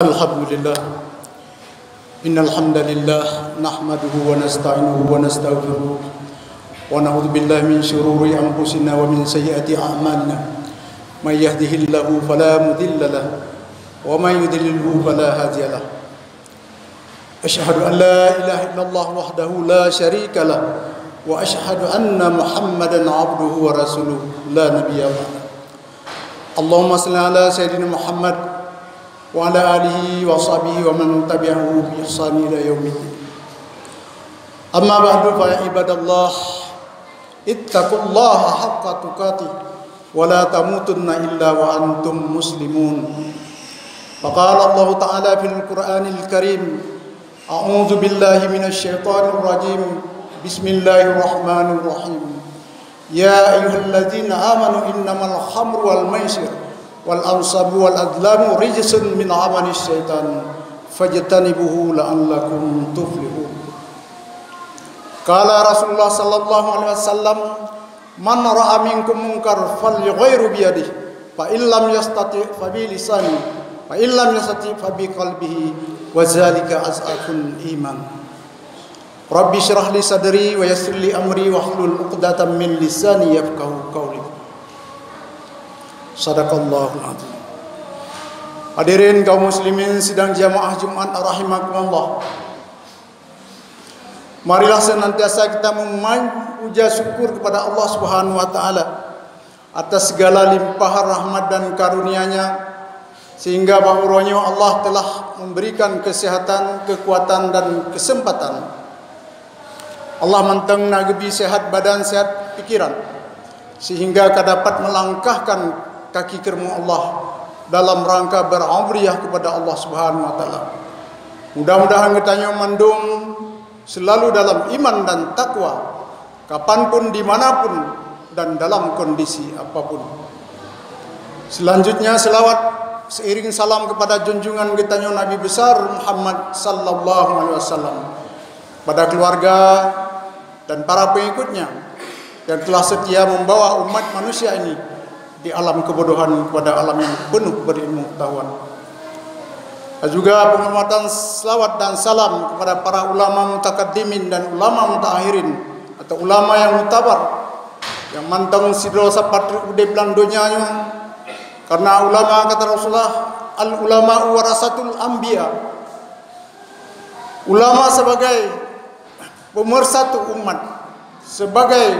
Alhamdulillah, innal hamdalillah nahmaduhu wa nasta'inuhu wa nastaghfiruh wa na'udzu billahi min shururi anfusina wa min sayyiati a'malina. May yahdihillahu fala mudilla lahu wa may yudlilhu fala hadiya lahu. Asyhadu an la ilaha illallah wahdahu la syarika lahu wa asyhadu anna Muhammadan 'abduhu wa rasuluhu la nabiyya ba'dahu. Allahumma shalli ala sayyidina Muhammad wa ala alihi wa sahbihi wa man tabi'ahu bi ihsan ila yaumiddin. Amma ba'du fa ya ibadallah, ittaqullaha haqqa tuqatih wa la tamutunna illa wa antum muslimun. Faqala Allah Ta'ala fil Qur'anil Karim, a'udzu billahi minasy syaithanir rajim. Bismillahirrahmanirrahim. Ya ayyuhalladzina amanu innamal khamru wal maisir wal ansabu wal adlamu rijsun min amalis syaitan fajtanibuhu la'allakum tuflihun. Qala Rasulullah sallallahu alaihi wasallam, man ra'a minkum munkar falyughayyirhu bi yadihi fa illam yastati' fa bi lisanihi fa illam yastati' fa bi qalbihi wa dzalika az'aful iman. Rabbi syrah li sadri wa yassir li amri wahlul 'uqdatam min lisani yafqahu qawli. Sadaqallahul azim. Hadirin kaum muslimin sidang jamaah Jumat rahimakumullah. Marilah senantiasa kita memuja syukur kepada Allah Subhanahu wa taala atas segala limpahan rahmat dan karunia-Nya, sehingga bahwanya Allah telah memberikan kesehatan, kekuatan dan kesempatan. Allah menteng nagebi sehat badan, sehat pikiran, sehingga dapat melangkahkan kaki kermu Allah dalam rangka berumriyah kepada Allah Subhanahu wa taala. Mudah-mudahan kita mandung selalu dalam iman dan takwa, kapanpun, dimanapun, dan dalam kondisi apapun. Selanjutnya selawat seiring salam kepada junjungan kita Nabi besar Muhammad sallallahu alaihi wasallam, pada keluarga dan para pengikutnya yang telah setia membawa umat manusia ini di alam kebodohan kepada alam yang penuh berilmu pengetahuan. Dan juga penghormatan selawat dan salam kepada para ulama mutakaddimin dan ulama mutaakhirin atau ulama yang mutabar yang mantang sidro sapat ude belandonya, karena ulama kata Rasulullah, al ulama warasatul anbiya. Ulama sebagai pemersatu umat, sebagai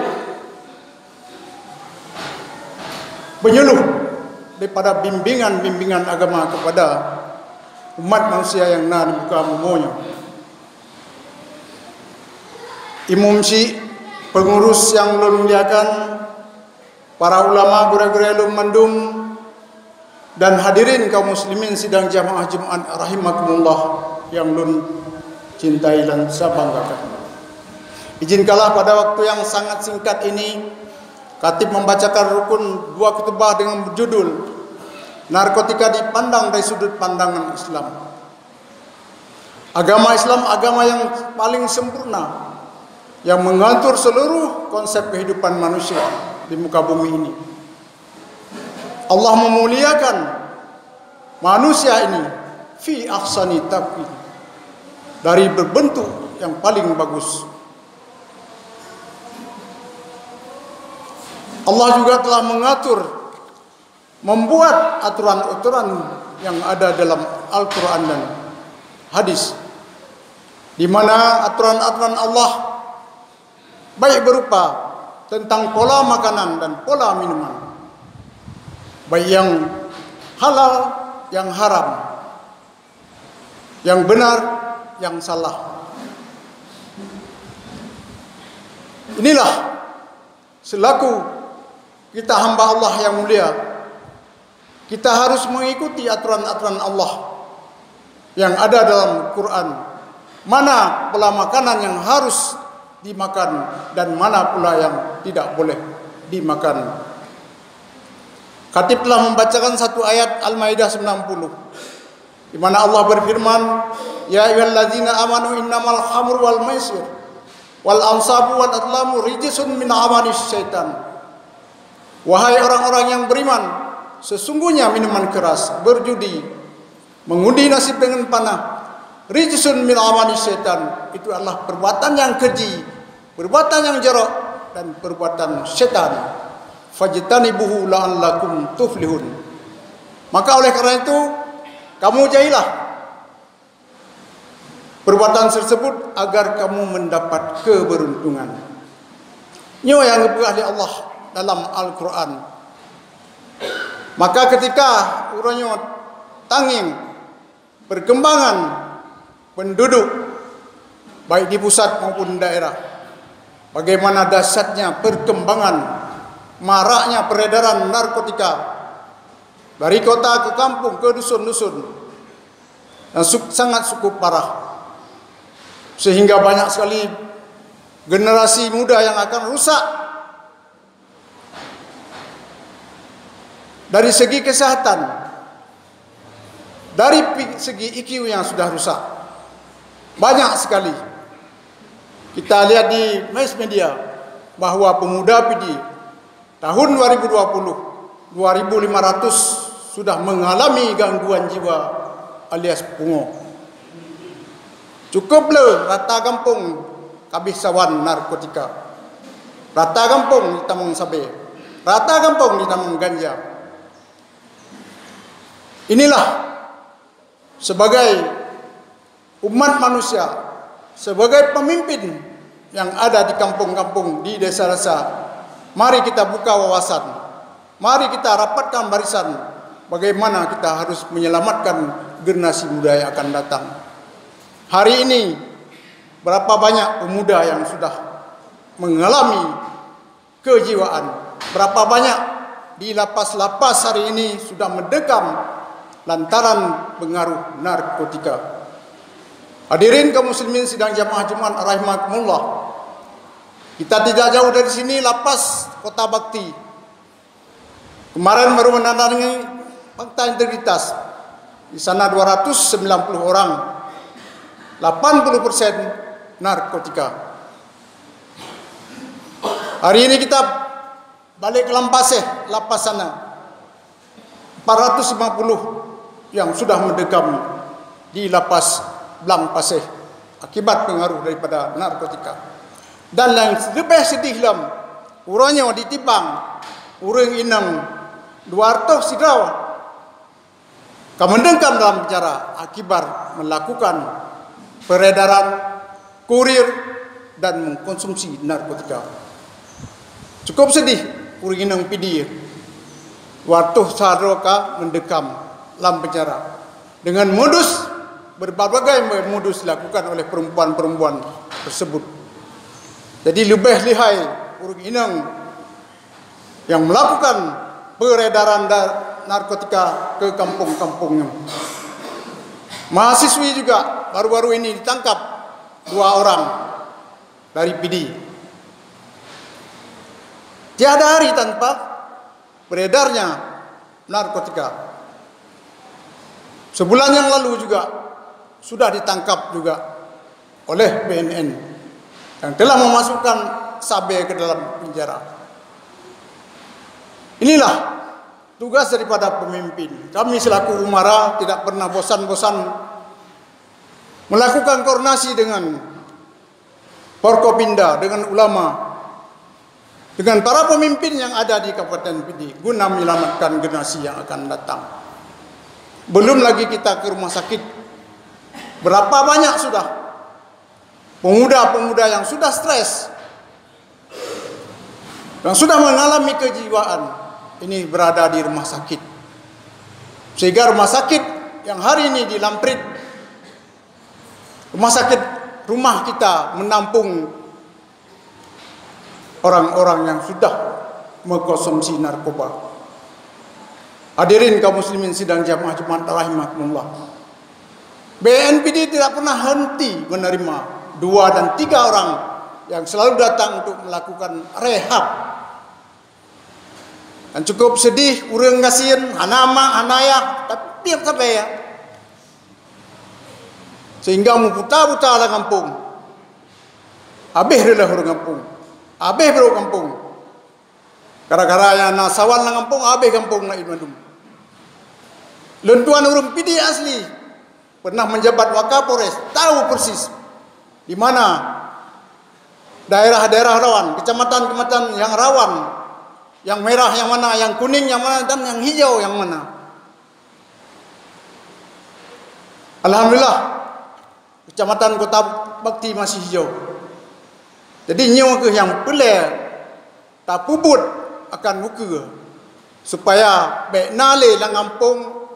penyuluh daripada bimbingan agama kepada umat manusia yang nak dibuka umunya. Imam Syekh, pengurus yang ulun muliakan, para ulama gura-gura ulun mandum, dan hadirin kaum muslimin sidang jamaah Jumat rahimakumullah yang ulun cintai dan saya banggakan. Izinkanlah pada waktu yang sangat singkat ini Khatib membacakan rukun dua khutbah dengan berjudul Narkotika Dipandang dari Sudut Pandangan Islam. Agama Islam agama yang paling sempurna, yang mengatur seluruh konsep kehidupan manusia di muka bumi ini. Allah memuliakan manusia ini fi ahsani taqwim, dari berbentuk yang paling bagus. Allah juga telah mengatur, membuat aturan-aturan yang ada dalam Al-Quran dan hadis, di mana aturan-aturan Allah baik berupa tentang pola makanan dan pola minuman, baik yang halal, yang haram, yang benar, yang salah. Inilah selaku kita hamba Allah yang mulia, kita harus mengikuti aturan-aturan Allah yang ada dalam Quran. Mana pola makanan yang harus dimakan dan mana pula yang tidak boleh dimakan. Khatib telah membacakan satu ayat Al-Maidah 90, di mana Allah berfirman, ya ayyuhalladzina amanu innamal khamru wal maisir wal ansabu wal adlamu rijsun min amalis syaitan. Wahai orang-orang yang beriman, sesungguhnya minuman keras, berjudi, mengundi nasib dengan panah. Rijsun min amali syaitan, itu adalah perbuatan yang keji, perbuatan yang jorok dan perbuatan syaitan. Fajtanibuhu la'allakum tuflihun. Maka oleh karena itu kamu jauhilah perbuatan tersebut agar kamu mendapat keberuntungan. Ini yang diberkati Allah dalam Al-Quran. Maka ketika urangnya tanging perkembangan penduduk baik di pusat maupun daerah, bagaimana dahsyatnya perkembangan maraknya peredaran narkotika dari kota ke kampung ke dusun-dusun, dan sangat cukup parah, sehingga banyak sekali generasi muda yang akan rusak dari segi kesehatan, dari segi IQ yang sudah rusak. Banyak sekali kita lihat di mass media bahwa pemuda PD tahun 2020 2.500 sudah mengalami gangguan jiwa alias pungo. Cukuplah rata kampung kehabisan narkotika, rata kampung ditamung sabe, rata kampung ditamung ganja. Inilah sebagai umat manusia, sebagai pemimpin yang ada di kampung-kampung, di desa-desa, mari kita buka wawasan, mari kita rapatkan barisan bagaimana kita harus menyelamatkan generasi muda yang akan datang. Hari ini berapa banyak pemuda yang sudah mengalami kejiwaan, berapa banyak di lapas-lapas hari ini sudah mendekam lantaran pengaruh narkotika. Hadirin kaum muslimin sidang jamaah Jumat rahimakumullah. Kita tidak jauh dari sini lapas Kota Bakti. Kemarin baru menandatangani fakta integritas. Di sana 290 orang, 80% narkotika. Hari ini kita balik ke Lampaseh, lapas sana 450 yang sudah mendekam di lapas Blang Paseh akibat pengaruh daripada narkotika. Dan yang lebih sedih lam, urangnya ditibang, urang inang 200 sidraw kamendengkam dalam penjara akibat melakukan peredaran, kurir dan mengkonsumsi narkotika. Cukup sedih urang inang PD 200 sadroka mendekam dalam penjara dengan modus, berbagai modus dilakukan oleh perempuan-perempuan tersebut. Jadi lebih lihai urang inang yang melakukan peredaran narkotika ke kampung-kampungnya. Mahasiswi juga baru-baru ini ditangkap 2 orang dari PD. Tiada hari tanpa beredarnya narkotika. Sebulan yang lalu juga sudah ditangkap juga oleh BNN yang telah memasukkan sabe ke dalam penjara. Inilah tugas daripada pemimpin. Kami selaku umara tidak pernah bosan-bosan melakukan koordinasi dengan Forkopimda, dengan ulama, dengan para pemimpin yang ada di Kabupaten PD guna menyelamatkan generasi yang akan datang. Belum lagi kita ke rumah sakit. Berapa banyak sudah pemuda-pemuda yang sudah stres, yang sudah mengalami kejiwaan, ini berada di rumah sakit. Sehingga rumah sakit yang hari ini di Lamprit, rumah sakit rumah kita menampung orang-orang yang sudah mengkonsumsi narkoba. Hadirin kaum muslimin sidang jamaah Jumat rahimakumullah. BNPD tidak pernah henti menerima 2 dan 3 orang yang selalu datang untuk melakukan rehab. Dan cukup sedih, urang kasihan, hanama, hanaya, tapi tiap sampai ya. Sehingga muputa-puta lah kampung. Habis dah orang kampung. Habis bro kampung. Gara-gara yang nasawan lah kampung, habis kampung lah idmadum. Lentuan urang PD asli. pernah menjabat Wakapolres, tahu persis di mana daerah-daerah rawan, kecamatan-kecamatan yang rawan, yang merah yang mana, yang kuning yang mana, dan yang hijau yang mana. Alhamdulillah, kecamatan Kota Bakti masih hijau. Jadi nyo ke yang pelai tak pubut akan muka supaya baik nale lang kampung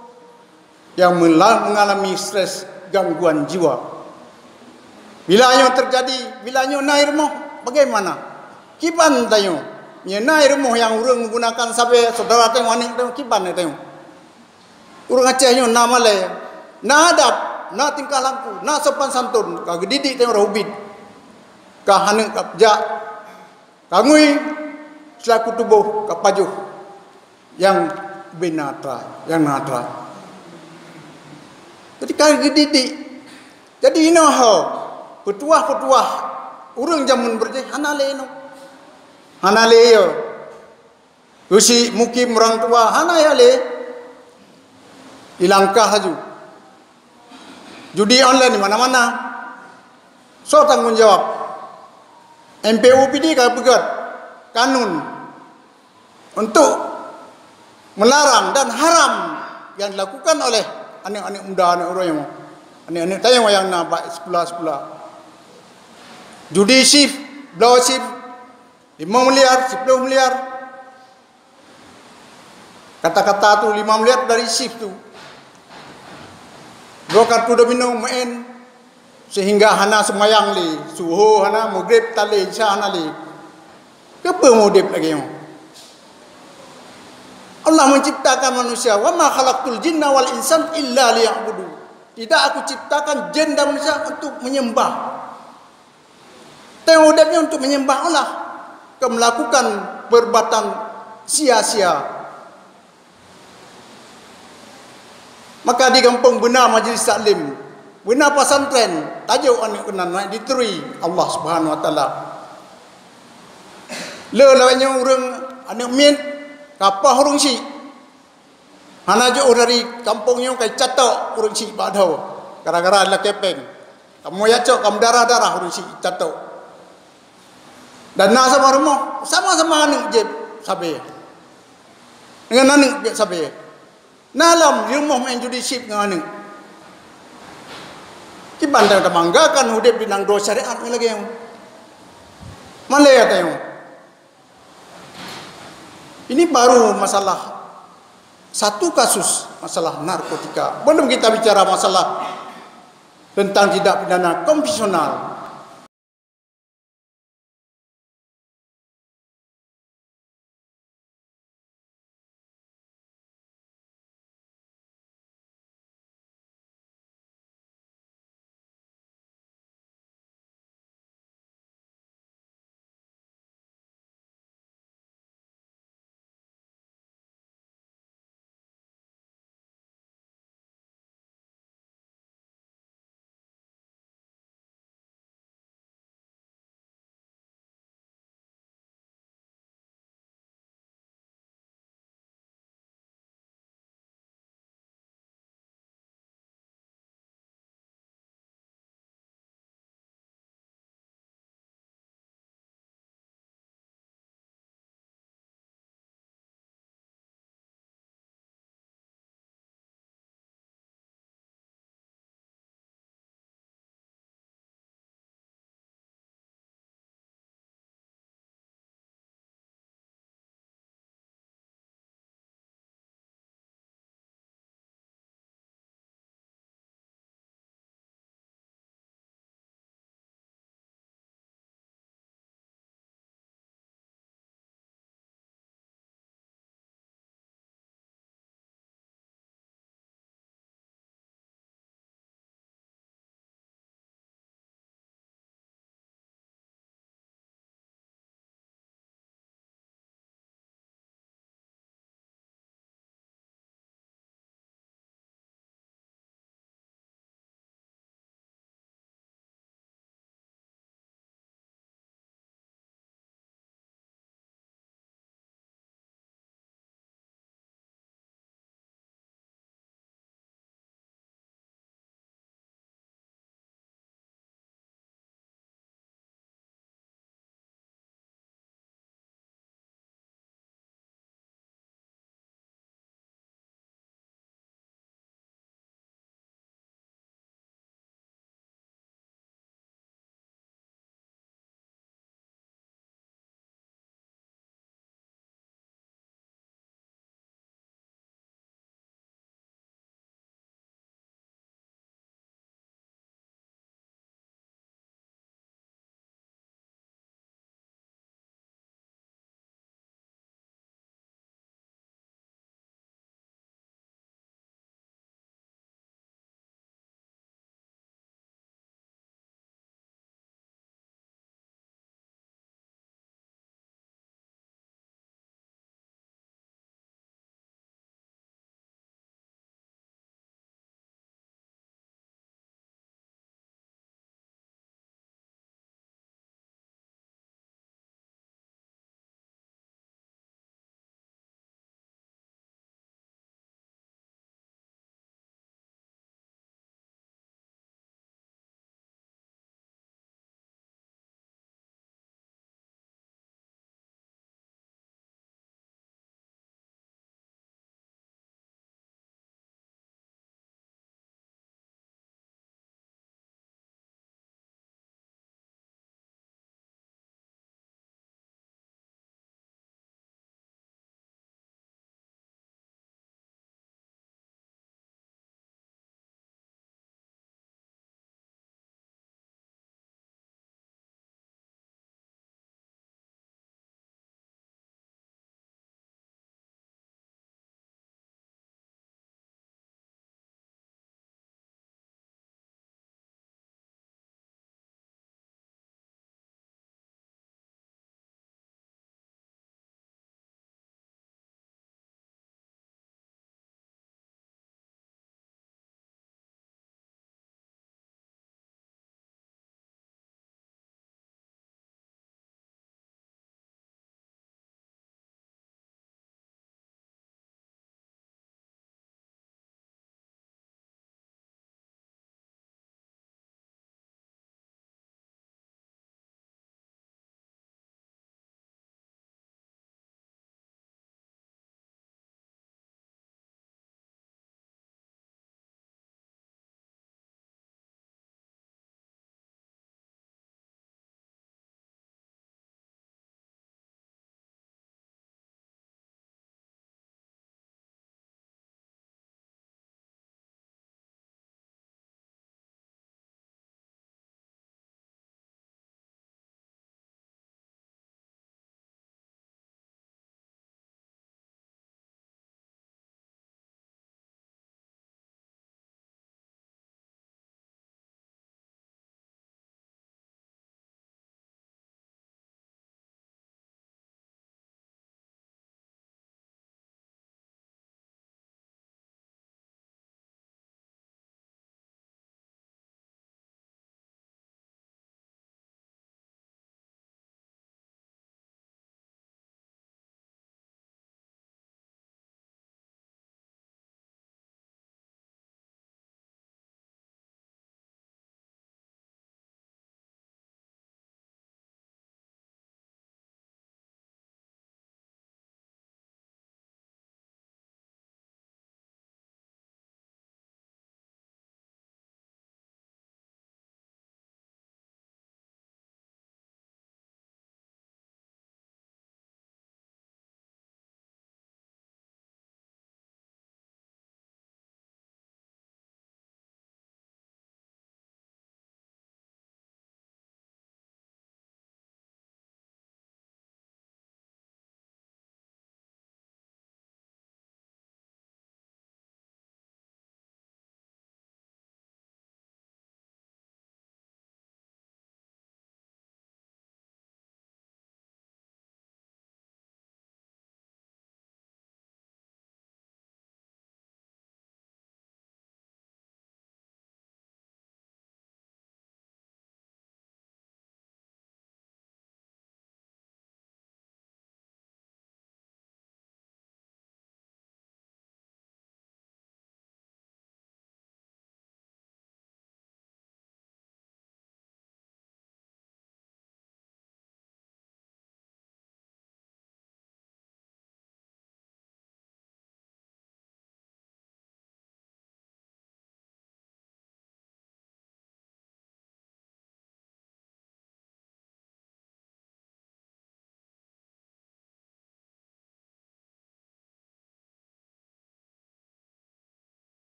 yang mengalami stres gangguan jiwa. Bila nyo terjadi, bila nyo naik rumah, bagaimana? Kiban tayo. Nyo naik rumah yang orang menggunakan sampai saudara tengok anik tengok kiban tayo. Orang Aceh nyo nama le, na adab, na tingkah laku, na sopan santun, kagak didik tengok rahubid. Kah hanek kapjak, kangui selaku tubuh kapajuh yang binatra, yang natra. Jadi kagak didik. Jadi ino ho, petuah-petuah urang zaman berjaya hanale no. Hanale yo. Usi mukim orang tua hanale. Dilangkah haju. Judi online di mana-mana. So tanggung jawab. MPUPD kalau pegat kanun untuk melarang dan haram yang dilakukan oleh anak-anak muda, anak orang yang anak-anak tayang yang nak baik sekolah-sekolah. Judi shift, blow shift 5 miliar, 10 miliar. Kata-kata tu 5 miliar dari shift tu. Dua kartu domino main sehingga hana semayang li, suho hana maghrib tali isya hana li. Kepa modif lagi yang Allah menciptakan manusia, wa ma khalaqtul jinna wal insan illa liya'budu. Tidak aku ciptakan jin dan manusia untuk menyembah. Tengok modifnya untuk menyembah Allah, ke melakukan perbuatan sia-sia. Maka di kampung benar majlis taklim, benar pesantren, tajuk anak kena naik diterui Allah Subhanahu Wa Taala. Lelawanya orang anak min kapah orang si, hana jauh dari kampungnya kai catok orang si badau, gara-gara adalah kepeng. Kamu ya cok, kamu darah-darah orang si catok. Dan nak sama rumah, sama-sama anak jeb sabe. Dengan anak jeb sabe. Nalam di rumah main judi sip dengan anak. Kiban dah banggakan hidup di nang doa syariat ni lagi yang. Mana ya tayong? Ini baru masalah satu kasus masalah narkotika. Belum kita bicara masalah tentang tindak pidana konvensional.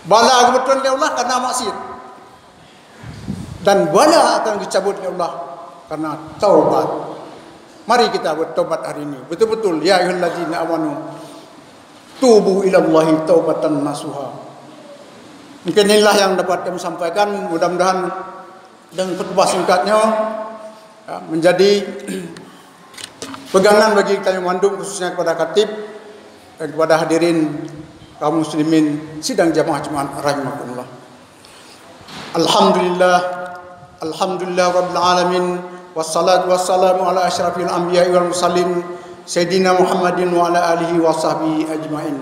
Bala kebetulan oleh Allah karena maksiat. Dan bala akan dicabut oleh Allah karena taubat. Mari kita bertobat hari ini. Betul-betul ya ayyuhallazina amanu tubu ilallahi taubatan nasuha. Mungkin inilah yang dapat kami sampaikan. Mudah-mudahan dengan khutbah singkatnya menjadi pegangan bagi kami mandum, khususnya kepada khatib dan kepada hadirin kaum muslimin sidang jamaah Jumat rahimakumullah. Alhamdulillah rabbil alamin, wassalatu wassalamu ala asyrafil anbiya'i wal mursalin sayyidina Muhammadin wa ala alihi wa sahbihi ajmain.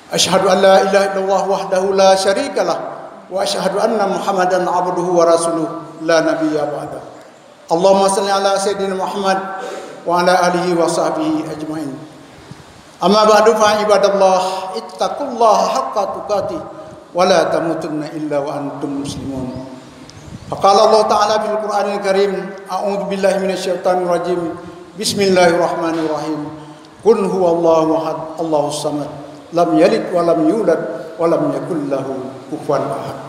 Asyhadu an la ilaha illallah wahdahu la syarikalah wa asyhadu anna Muhammadan abduhu wa rasuluh la nabiyya ba'da. Allahumma salli ala sayyidina Muhammad wa ala alihi wa sahbihi ajmain. Amma ba'du fa ibadallah ittaqullaha haqqa tuqatih wa la tamutunna illa wa antum muslimun. Faqala Allah Ta'ala fil Qur'anil Karim, a'udzu billahi minasyaitonir rajim. Bismillahirrahmanirrahim. Qul huwallahu ahad, Allahus samad, lam yalid wa lam yulad wa lam yakul lahu kufuwan ahad.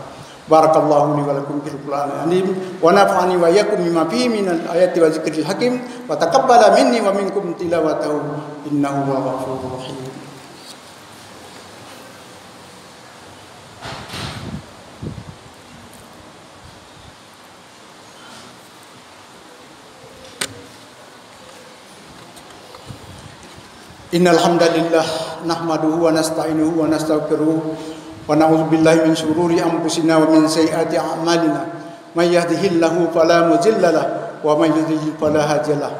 Barakallahu li wa lakum fil Qur'anil azim wa nafa'ani wa iyyakum bima fihi minal ayati wa dzikril hakim wa taqabbala minni wa minkum tilawatahu innahu huwal ghafurur rahim. Innal hamdalillah nahmaduhu wa nasta'inuhu wa nastaghfiruh wa na'udzu billahi min shururi anfusina wa min sayyiati a'malina. May yahdihillahu fala mudilla lahu wa may yudlil fala hadiya lahu.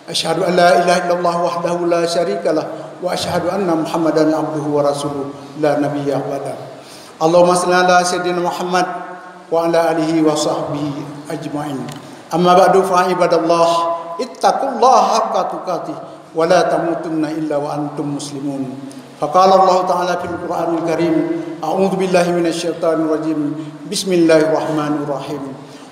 Asyhadu an la ilaha illallah wahdahu la syarika lahu wa asyhadu anna Muhammadan abduhu wa rasuluh la nabiyya ba'da. Allahumma shalli ala sayyidina Muhammad wa ala alihi wa sahbihi ajmain. Amma ba'du fa ibadallah ittaqullaha haqqa tuqatih wa la tamutunna illa wa antum muslimun. Faqala Allah Ta'ala fil Qur'anil Karim, a'udzu billahi minasyaitonir rajim. Bismillahirrahmanirrahim.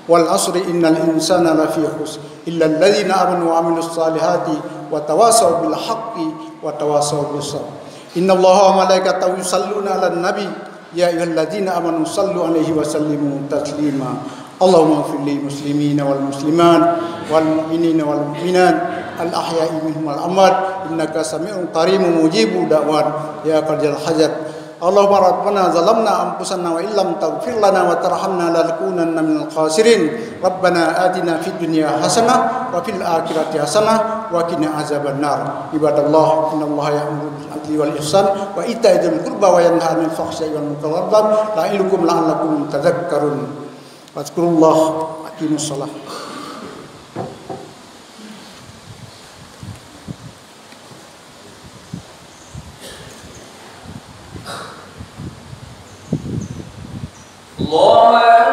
Wal 'asri innal insana lafi khusr illa alladzina amanu wa 'amilus salihati wa tawasaw bil haqqi wa tawasaw bis sabr. Innallaha wa malaikatahu yusalluna 'alan nabi ya ayyuhalladzina amanu sallu 'alaihi wa sallimu taslima. Allahumma ighfir lil muslimina wal muslimat wal mu'minina wal mu'minat al ahya'i minhum wal amwat innaka sami'un qaribun mujibud da'wat ya qadil hajat. Allahumma rabbana zalamna anfusana wa illam taghfir lana wa tarhamna lanakunanna minal khasirin. Rabbana atina fid dunya hasanah wa fil akhirati hasanah wa qina azaban nar. Ibadallah, innallaha ya'muru bil adli wal ihsan wa ita'i dzil qurba wa yanha 'anil fahsya'i wal munkari wal baghi ya'idukum la'allakum tadhakkarun. Fadhkurullah aqimus shalah. Allah